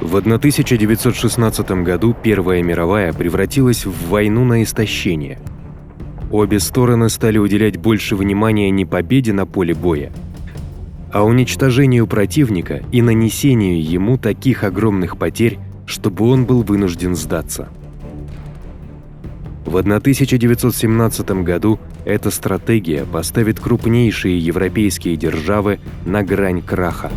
В 1916 году Первая мировая превратилась в войну на истощение. Обе стороны стали уделять больше внимания не победе на поле боя, а уничтожению противника и нанесению ему таких огромных потерь, чтобы он был вынужден сдаться. В 1917 году эта стратегия поставит крупнейшие европейские державы на грань краха.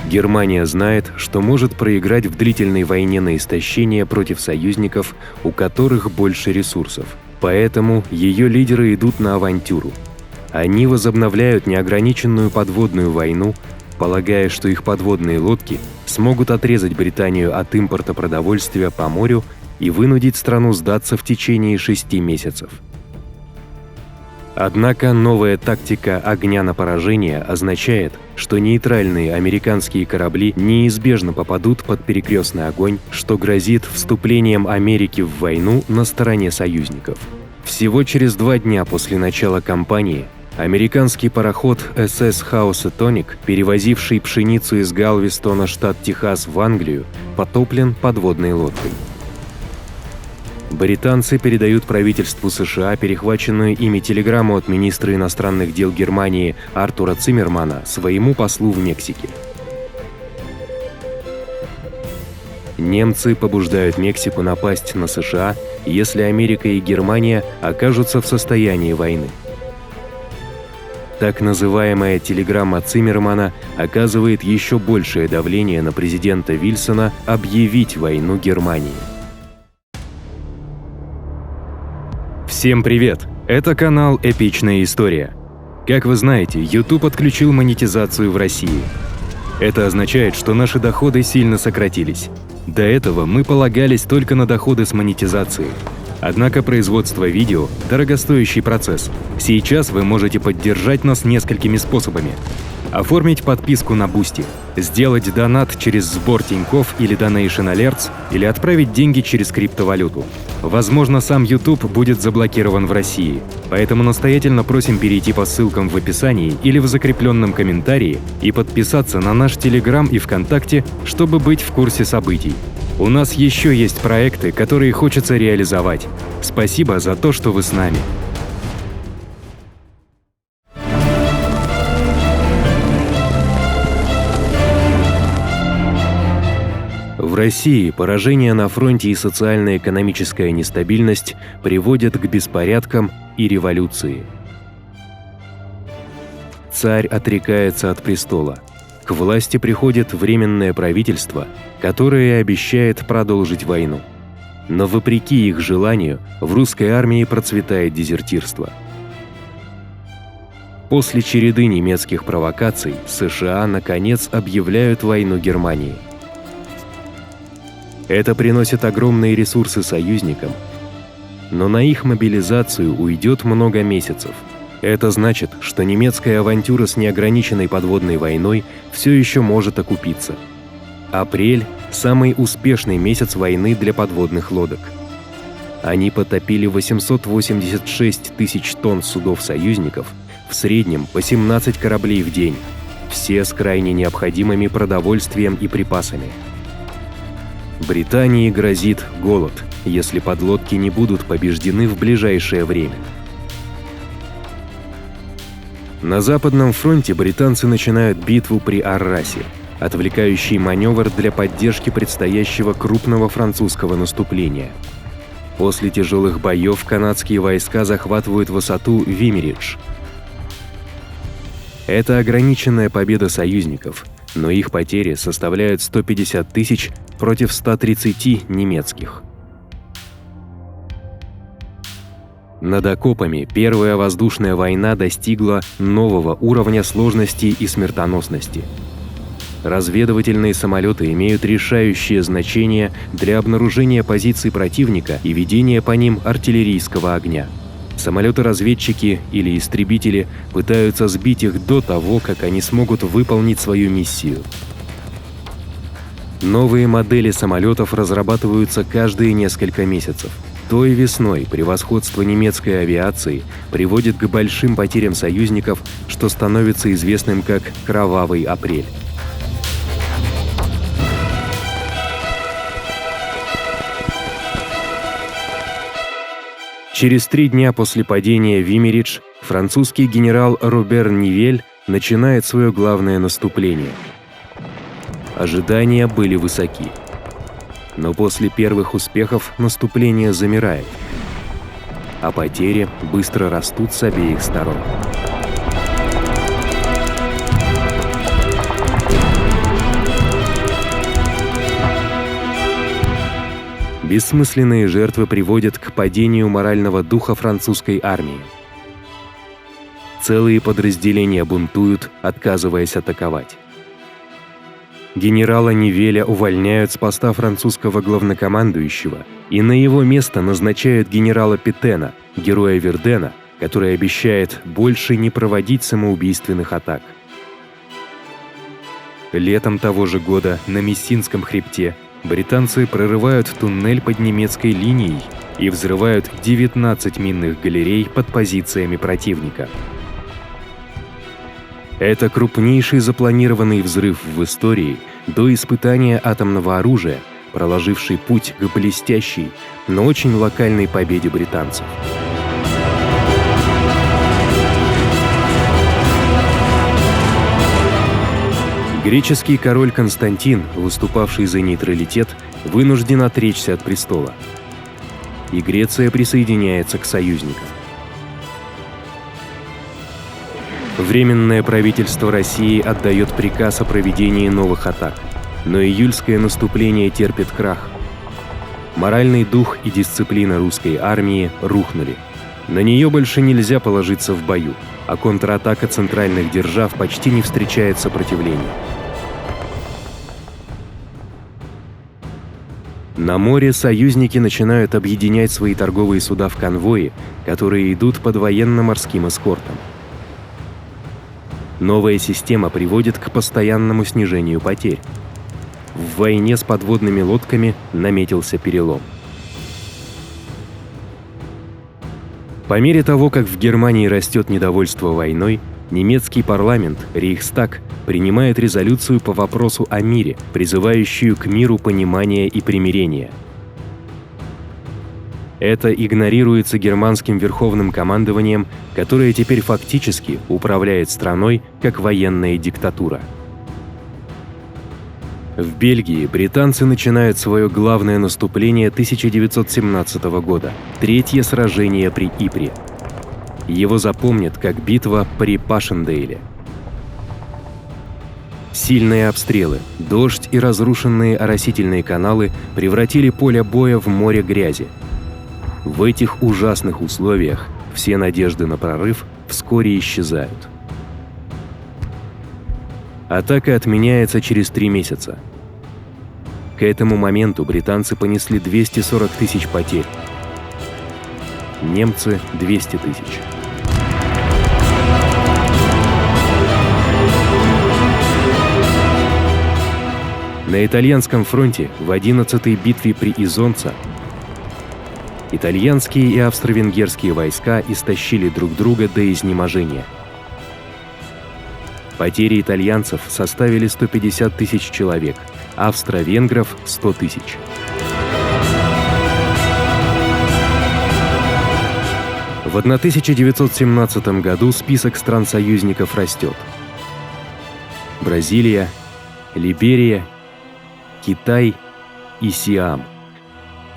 Германия знает, что может проиграть в длительной войне на истощение против союзников, у которых больше ресурсов. Поэтому ее лидеры идут на авантюру. Они возобновляют неограниченную подводную войну, полагая, что их подводные лодки смогут отрезать Британию от импорта продовольствия по морю и вынудить страну сдаться в течение 6 месяцев. Однако новая тактика огня на поражение означает, что нейтральные американские корабли неизбежно попадут под перекрестный огонь, что грозит вступлением Америки в войну на стороне союзников. Всего через 2 дня после начала кампании американский пароход СС Хаусатоник, перевозивший пшеницу из Галвестона, штат Техас, в Англию, потоплен подводной лодкой. Британцы передают правительству США перехваченную ими телеграмму от министра иностранных дел Германии Артура Циммермана своему послу в Мексике. Немцы побуждают Мексику напасть на США, если Америка и Германия окажутся в состоянии войны. Так называемая телеграмма Циммермана оказывает еще большее давление на президента Вильсона объявить войну Германии. Всем привет! Это канал «Эпичная история». Как вы знаете, YouTube отключил монетизацию в России. Это означает, что наши доходы сильно сократились. До этого мы полагались только на доходы с монетизацией. Однако производство видео – дорогостоящий процесс. Сейчас вы можете поддержать нас несколькими способами. Оформить подписку на Boosty, сделать донат через сбор Тинькофф или Donation Alerts, или отправить деньги через криптовалюту. Возможно, сам YouTube будет заблокирован в России, поэтому настоятельно просим перейти по ссылкам в описании или в закрепленном комментарии и подписаться на наш Telegram и ВКонтакте, чтобы быть в курсе событий. У нас еще есть проекты, которые хочется реализовать. Спасибо за то, что вы с нами. В России поражение на фронте и социально-экономическая нестабильность приводят к беспорядкам и революции. Царь отрекается от престола. К власти приходит временное правительство, которое обещает продолжить войну. Но вопреки их желанию, в русской армии процветает дезертирство. После череды немецких провокаций США наконец объявляют войну Германии. Это приносит огромные ресурсы союзникам, но на их мобилизацию уйдет много месяцев. Это значит, что немецкая авантюра с неограниченной подводной войной все еще может окупиться. Апрель – самый успешный месяц войны для подводных лодок. Они потопили 886 тысяч тонн судов союзников, в среднем по 17 кораблей в день, все с крайне необходимыми продовольствием и припасами. Британии грозит голод, если подлодки не будут побеждены в ближайшее время. На Западном фронте британцы начинают битву при Аррасе, отвлекающий маневр для поддержки предстоящего крупного французского наступления. После тяжелых боев канадские войска захватывают высоту Вимеридж. Это ограниченная победа союзников, но их потери составляют 150 тысяч против 130 немецких. Над окопами Первая воздушная война достигла нового уровня сложности и смертоносности. Разведывательные самолеты имеют решающее значение для обнаружения позиций противника и ведения по ним артиллерийского огня. Самолеты-разведчики или истребители пытаются сбить их до того, как они смогут выполнить свою миссию. Новые модели самолетов разрабатываются каждые несколько месяцев. Той весной превосходство немецкой авиации приводит к большим потерям союзников, что становится известным как «Кровавый апрель». Через 3 дня после падения Вимеридж французский генерал Робер Нивель начинает свое главное наступление. Ожидания были высоки. Но после первых успехов наступление замирает, а потери быстро растут с обеих сторон. Бессмысленные жертвы приводят к падению морального духа французской армии. Целые подразделения бунтуют, отказываясь атаковать. Генерала Нивеля увольняют с поста французского главнокомандующего, и на его место назначают генерала Петена, героя Вердена, который обещает больше не проводить самоубийственных атак. Летом того же года на Мессинском хребте британцы прорывают туннель под немецкой линией и взрывают 19 минных галерей под позициями противника. Это крупнейший запланированный взрыв в истории до испытания атомного оружия, проложивший путь к блестящей, но очень локальной победе британцев. Греческий король Константин, выступавший за нейтралитет, вынужден отречься от престола. И Греция присоединяется к союзникам. Временное правительство России отдает приказ о проведении новых атак, но июльское наступление терпит крах. Моральный дух и дисциплина русской армии рухнули. На нее больше нельзя положиться в бою, а контратака центральных держав почти не встречает сопротивления. На море союзники начинают объединять свои торговые суда в конвои, которые идут под военно-морским эскортом. Новая система приводит к постоянному снижению потерь. В войне с подводными лодками наметился перелом. По мере того, как в Германии растет недовольство войной, немецкий парламент, Рейхстаг, принимает резолюцию по вопросу о мире, призывающую к миру понимания и примирения. Это игнорируется германским верховным командованием, которое теперь фактически управляет страной как военная диктатура. В Бельгии британцы начинают свое главное наступление 1917 года, третье сражение при Ипре. Его запомнят как битва при Пашендейле. Сильные обстрелы, дождь и разрушенные оросительные каналы превратили поле боя в море грязи. В этих ужасных условиях все надежды на прорыв вскоре исчезают. Атака отменяется через 3 месяца. К этому моменту британцы понесли 240 тысяч потерь. Немцы – 200 тысяч. На итальянском фронте в 11-й битве при Изонца итальянские и австро-венгерские войска истощили друг друга до изнеможения. Потери итальянцев составили 150 тысяч человек, австро-венгров – 100 тысяч. В 1917 году список стран-союзников растет. Бразилия, Либерия, Китай и Сиам.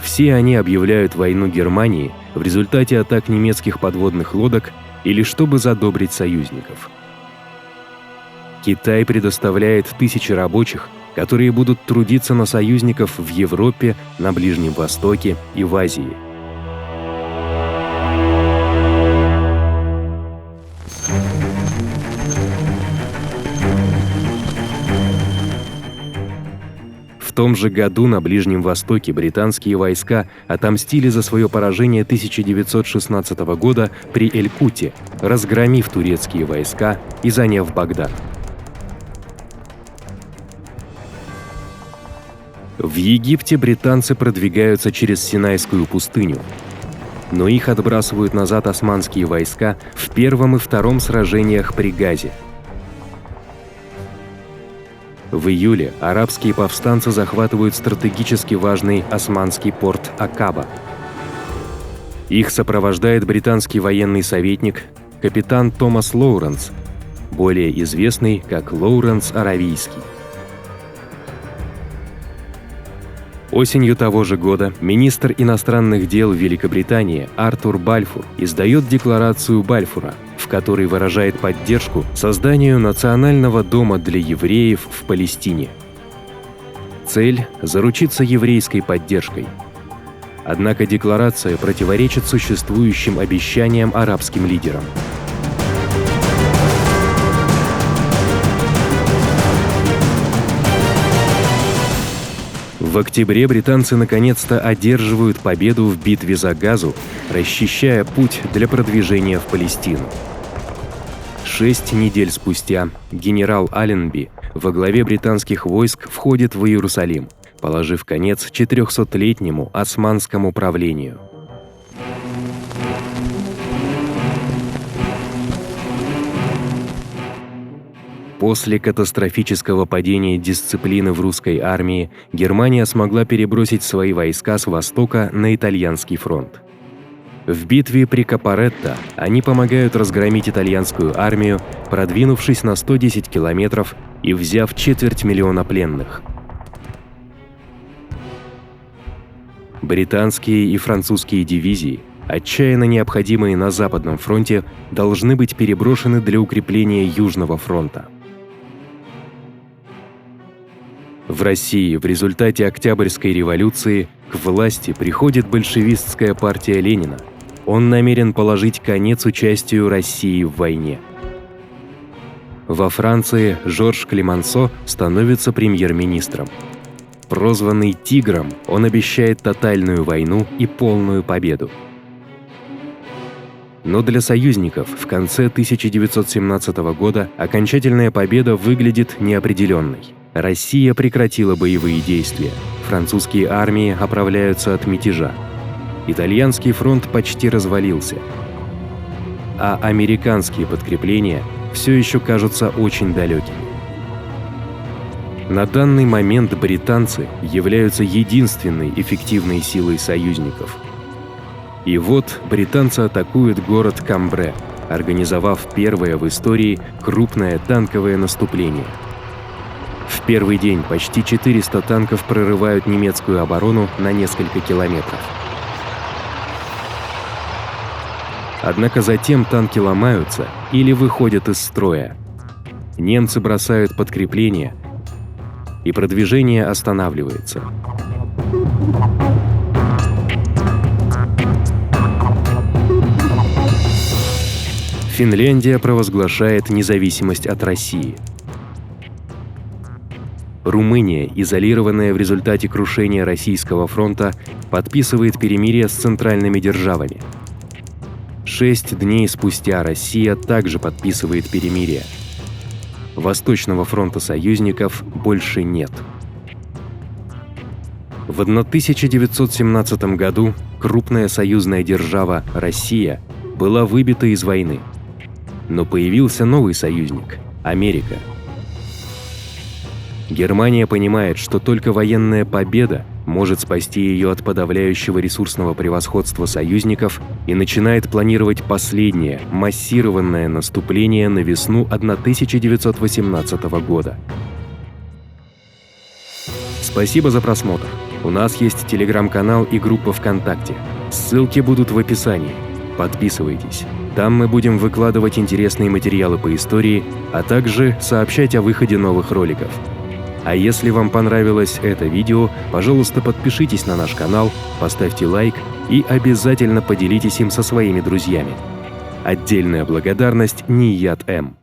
Все они объявляют войну Германии в результате атак немецких подводных лодок или чтобы задобрить союзников. Китай предоставляет тысячи рабочих, которые будут трудиться на союзников в Европе, на Ближнем Востоке и в Азии. В том же году на Ближнем Востоке британские войска отомстили за свое поражение 1916 года при Эль-Куте, разгромив турецкие войска и заняв Багдад. В Египте британцы продвигаются через Синайскую пустыню, но их отбрасывают назад османские войска в первом и втором сражениях при Газе. В июле арабские повстанцы захватывают стратегически важный османский порт Акаба. Их сопровождает британский военный советник капитан Томас Лоуренс, более известный как Лоуренс Аравийский. Осенью того же года министр иностранных дел Великобритании Артур Бальфур издает Декларацию Бальфура, в которой выражает поддержку созданию национального дома для евреев в Палестине. Цель – заручиться еврейской поддержкой. Однако декларация противоречит существующим обещаниям арабским лидерам. В октябре британцы наконец-то одерживают победу в битве за Газу, расчищая путь для продвижения в Палестину. 6 недель спустя генерал Алленби во главе британских войск входит в Иерусалим, положив конец 400-летнему османскому правлению. После катастрофического падения дисциплины в русской армии Германия смогла перебросить свои войска с востока на итальянский фронт. В битве при Капаретто они помогают разгромить итальянскую армию, продвинувшись на 110 километров и взяв 250 000 пленных. Британские и французские дивизии, отчаянно необходимые на Западном фронте, должны быть переброшены для укрепления Южного фронта. В России в результате Октябрьской революции к власти приходит большевистская партия Ленина. Он намерен положить конец участию России в войне. Во Франции Жорж Клемансо становится премьер-министром. Прозванный «Тигром», он обещает тотальную войну и полную победу. Но для союзников в конце 1917 года окончательная победа выглядит неопределенной. Россия прекратила боевые действия, французские армии оправляются от мятежа. Итальянский фронт почти развалился, а американские подкрепления все еще кажутся очень далекими. На данный момент британцы являются единственной эффективной силой союзников. И вот британцы атакуют город Камбре, организовав первое в истории крупное танковое наступление. В первый день почти 400 танков прорывают немецкую оборону на несколько километров. Однако затем танки ломаются или выходят из строя. Немцы бросают подкрепления, и продвижение останавливается. Финляндия провозглашает независимость от России. Румыния, изолированная в результате крушения российского фронта, подписывает перемирие с центральными державами. 6 дней спустя Россия также подписывает перемирие. Восточного фронта союзников больше нет. В 1917 году крупная союзная держава Россия была выбита из войны. Но появился новый союзник – Америка. Германия понимает, что только военная победа может спасти ее от подавляющего ресурсного превосходства союзников и начинает планировать последнее, массированное наступление на весну 1918 года. Спасибо за просмотр. У нас есть телеграм-канал и группа ВКонтакте. Ссылки будут в описании. Подписывайтесь. Там мы будем выкладывать интересные материалы по истории, а также сообщать о выходе новых роликов. А если вам понравилось это видео, пожалуйста, подпишитесь на наш канал, поставьте лайк и обязательно поделитесь им со своими друзьями. Отдельная благодарность Ният М.